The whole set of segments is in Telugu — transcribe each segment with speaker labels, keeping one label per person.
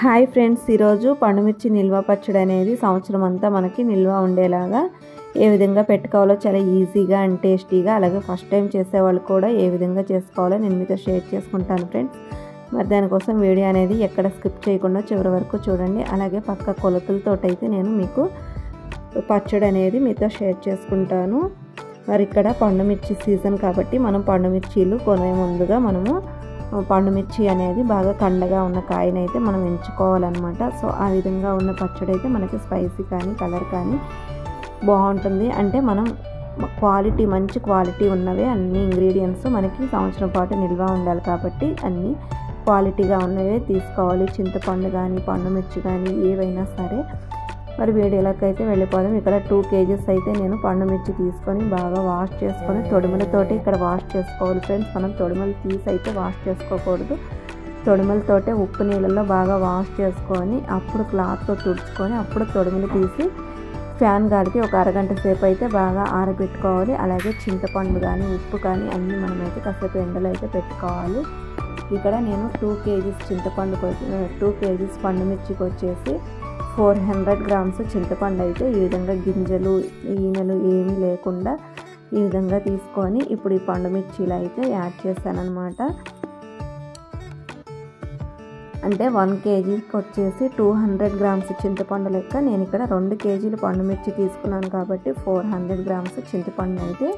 Speaker 1: హాయ్ ఫ్రెండ్స్, ఈరోజు పండుమిర్చి నిల్వ పచ్చడి అనేది సంవత్సరం అంతా మనకి నిల్వ ఉండేలాగా ఏ విధంగా పెట్టుకోవాలో చాలా ఈజీగా అండ్ టేస్టీగా, అలాగే ఫస్ట్ టైం చేసేవాళ్ళు కూడా ఏ విధంగా చేసుకోవాలో నేను మీతో షేర్ చేసుకుంటాను ఫ్రెండ్స్. మరి దానికోసం వీడియో అనేది ఎక్కడ స్కిప్ చేయకుండా చివరి వరకు చూడండి. అలాగే పక్క కొలతలతో అయితే నేను మీకు పచ్చడి అనేది మీతో షేర్ చేసుకుంటాను. మరి ఇక్కడ పండుమిర్చి సీజన్ కాబట్టి మనం పండుమిర్చీలు కొనే ముందుగా మనము పండుమిర్చి అనేది బాగా కండగా ఉన్న కాయనైతే మనం ఎంచుకోవాలన్నమాట. సో ఆ విధంగా ఉన్న పచ్చడి అయితే మనకి స్పైసీ కానీ కలర్ కానీ బాగుంటుంది. అంటే మనం క్వాలిటీ, మంచి క్వాలిటీ ఉన్నవే అన్ని ఇంగ్రీడియంట్స్ మనకి సంవత్సరం పాటు నిల్వ ఉండాలి కాబట్టి అన్నీ క్వాలిటీగా ఉన్నవే తీసుకోవాలి. చింతపండు కానీ పండుమిర్చి కానీ ఏవైనా సరే. మరి వీడియోలోకి అయితే వెళ్ళిపోదాం. ఇక్కడ 2 kgs అయితే నేను పండుమిర్చి తీసుకొని బాగా వాష్ చేసుకొని తొడిమలతోటి ఇక్కడ వాష్ చేసుకోవాలి ఫ్రెండ్స్. మనం తొడిమలు తీసి అయితే వాష్ చేసుకోకూడదు. తొడిమలతోటే ఉప్పు నీళ్ళల్లో బాగా వాష్ చేసుకొని అప్పుడు క్లాత్తో తుడుచుకొని అప్పుడు తొడిమలు తీసి ఫ్యాన్ గాలికి ఒక అరగంట సేపు అయితే బాగా ఆరబెట్టుకోవాలి. అలాగే చింతపండు కానీ ఉప్పు కానీ అన్నీ మనమైతే కాసేపు ఎండలో అయితే పెట్టుకోవాలి. ఇక్కడ నేను 2 kgs చింతపండుకి 2 kgs పండుమిర్చికి వచ్చేసి 400 grams చింతపండు అయితే ఈ విధంగా గింజలు ఈనెలు ఏమీ లేకుండా ఈ విధంగా తీసుకొని ఇప్పుడు ఈ పండుమిర్చిలు అయితే యాడ్ చేశాను అనమాట. అంటే 1 kgకి వచ్చేసి 200 grams చింతపండు లెక్క నేను ఇక్కడ 2 kgల పండుమిర్చి తీసుకున్నాను కాబట్టి 400 grams చింతపండు అయితే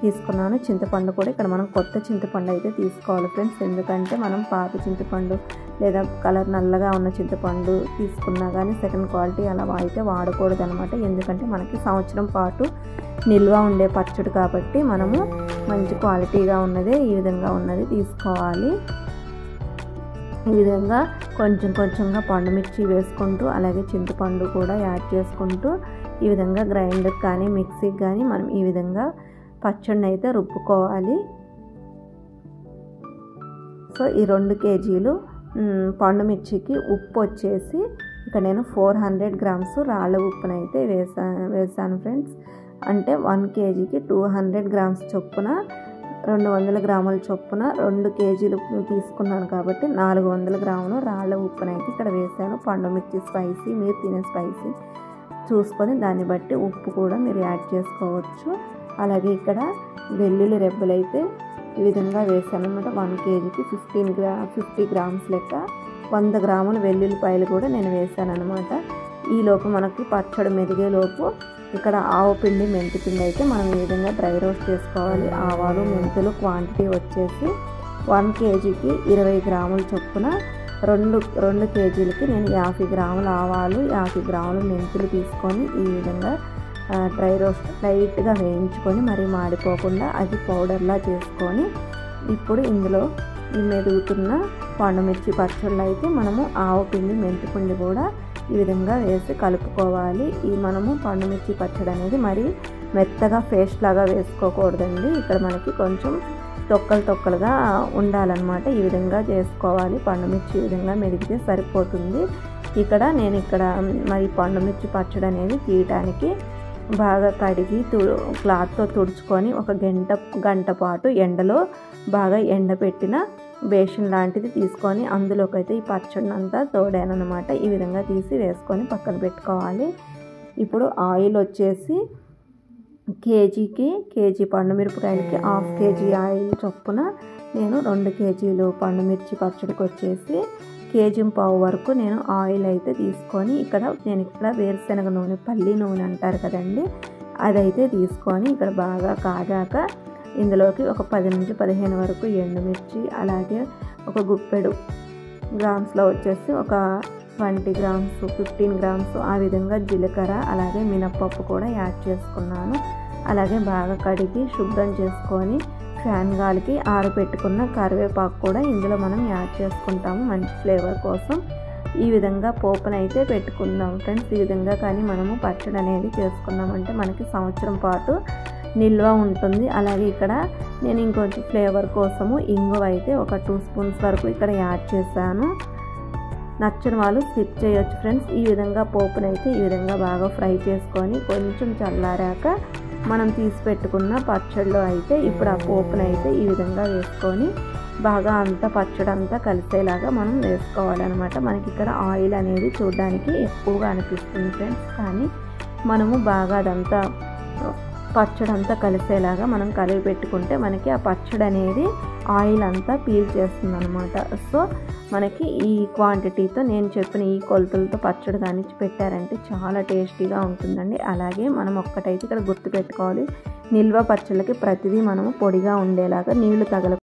Speaker 1: తీసుకున్నాను. చింతపండు కూడా ఇక్కడ మనం కొత్త చింతపండు అయితే తీసుకోవాలి ఫ్రెండ్స్. ఎందుకంటే మనం పాత చింతపండు లేదా కలర్ నల్లగా ఉన్న చింతపండు తీసుకున్నా కానీ సెకండ్ క్వాలిటీ అలా అయితే వాడకూడదు అనమాట. ఎందుకంటే మనకి సంవత్సరం పాటు నిల్వ ఉండే పచ్చడి కాబట్టి మనము మంచి క్వాలిటీగా ఉన్నదే ఈ విధంగా ఉన్నది తీసుకోవాలి. ఈ విధంగా కొంచెం కొంచెంగా పండుమిర్చి వేసుకుంటూ అలాగే చింతపండు కూడా యాడ్ చేసుకుంటూ ఈ విధంగా గ్రైండర్ కానీ మిక్సీకి కానీ మనం ఈ విధంగా పచ్చడిని అయితే రుబ్బుకోవాలి. సో ఈ 2 kgలు పండుమిర్చికి ఉప్పు వచ్చేసి ఇక్కడ నేను 400 grams రాళ్ళ ఉప్పునైతే వేసాను ఫ్రెండ్స్. అంటే 1 kgకి 200 grams చొప్పున 200 గ్రాముల చొప్పున 2 kgలు తీసుకున్నాను కాబట్టి 400 గ్రాములు రాళ్ళ ఉప్పునైతే ఇక్కడ వేసాను. పండుమిర్చి స్పైసీ, మీరు తినే స్పైసీ చూసుకొని దాన్ని బట్టి ఉప్పు కూడా మీరు యాడ్ చేసుకోవచ్చు. అలాగే ఇక్కడ వెల్లుల్లి రెబ్బలు అయితే ఈ విధంగా వేసాను అనమాట. 1 kgకి 50 grams లెక్క 100 గ్రాముల వెల్లుల్లిపాయలు కూడా నేను వేసాను అనమాట. ఈలోపు మనకి పచ్చడి మెదిగే లోపు ఇక్కడ ఆవు పిండి, మెంతి పిండి అయితే మనం ఈ విధంగా డ్రై రోస్ట్ చేసుకోవాలి. ఆవాలు మెంతులు క్వాంటిటీ వచ్చేసి 1 kgకి 20 గ్రాముల చొప్పున 2 kgలకి నేను 50 గ్రాముల ఆవాలు 50 గ్రాముల మెంతులు తీసుకొని ఈ విధంగా డ్రై రోస్ట్ లైట్గా వేయించుకొని మరి మాడిపోకుండా అది పౌడర్లా చేసుకొని ఇప్పుడు ఇందులో ఈ మెదుగుతున్న పండుమిర్చి పచ్చళ్ళు అయితే మనము ఆవు పిండి, మెంతి పిండి కూడా ఈ విధంగా వేసి కలుపుకోవాలి. ఈ మనము పండుమిర్చి పచ్చడి అనేది మరి మెత్తగా పేస్ట్ లాగా వేసుకోకూడదండి. ఇక్కడ మనకి కొంచెం తొక్కలుగా ఉండాలన్నమాట. ఈ విధంగా చేసుకోవాలి. పండుమిర్చి ఈ విధంగా మెదిగితే సరిపోతుంది. నేను మరి పండుమిర్చి పచ్చడి అనేది తీయటానికి బాగా కడిగి క్లాత్తో తుడుచుకొని ఒక గంట పాటు ఎండలో బాగా ఎండబెట్టిన బేషన్ లాంటిది తీసుకొని అందులోకైతే ఈ పచ్చడిని అంతా తోడానమాట. ఈ విధంగా తీసి వేసుకొని పక్కన పెట్టుకోవాలి. ఇప్పుడు ఆయిల్ వచ్చేసి కేజీ పండుమిరపకాయలకి 1/2 kg ఆయిల్ చొప్పున నేను 2 kgలు పండుమిర్చి పచ్చడికి వచ్చేసి 1.5 kg వరకు నేను ఆయిల్ అయితే తీసుకొని నేను ఇక్కడ వేరుశనగ నూనె, పల్లి నూనె అంటారు కదండి, అదైతే తీసుకొని ఇక్కడ బాగా కాగాక ఇందులోకి ఒక 10 నుంచి 15 వరకు ఎండుమిర్చి, అలాగే ఒక గుప్పెడు గ్రామ్స్లో వచ్చేసి ఒక 20 grams 15 grams ఆ విధంగా జీలకర్ర అలాగే మినప్పప్పు కూడా యాడ్ చేసుకున్నాను. అలాగే బాగా కడిగి శుభ్రం చేసుకొని ఫ్యాన్ గాలికి ఆరబెట్టుకున్న కరివేపాకు కూడా ఇందులో మనం యాడ్ చేసుకుంటాము మంచి ఫ్లేవర్ కోసం. ఈ విధంగా పోపునైతే పెట్టుకుందాం ఫ్రెండ్స్. ఈ విధంగా కానీ మనము పచ్చడి అనేది చేసుకున్నామంటే మనకి సంవత్సరం పాటు నిల్వ ఉంటుంది. అలాగే ఇక్కడ నేను ఇంకొంచెం ఫ్లేవర్ కోసము ఇంగువ అయితే ఒక 2 spoons వరకు ఇక్కడ యాడ్ చేశాను. నచ్చని వాళ్ళు స్కిప్ చేయొచ్చు ఫ్రెండ్స్. ఈ విధంగా పోపునైతే ఈ విధంగా బాగా ఫ్రై చేసుకొని కొంచెం చల్లారాక మనం తీసి పెట్టుకున్న పచ్చడిలో అయితే ఇప్పుడు ఆ పోపునైతే ఈ విధంగా వేసుకొని బాగా అంతా పచ్చడి అంతా కలిసేలాగా మనం వేసుకోవాలన్నమాట. మనకి ఇక్కడ ఆయిల్ అనేది చూడడానికి ఎక్కువగా అనిపిస్తుంది ఫ్రెండ్స్, కానీ మనము బాగా అదంతా పచ్చడి అంతా కలిసేలాగా మనం కలిపి పెట్టుకుంటే మనకి ఆ పచ్చడి అనేది ఆయిల్ అంతా పీల్ చేస్తుంది అనమాట. సో మనకి ఈ క్వాంటిటీతో నేను చెప్పిన ఈ కొలతలతో పచ్చడి కానీ పెట్టారంటే చాలా టేస్టీగా ఉంటుందండి. అలాగే మనం ఒక్కటైతే ఇక్కడ గుర్తుపెట్టుకోవాలి, నిల్వ పచ్చళ్ళకి ప్రతిదీ మనము పొడిగా ఉండేలాగా నీళ్లు తగల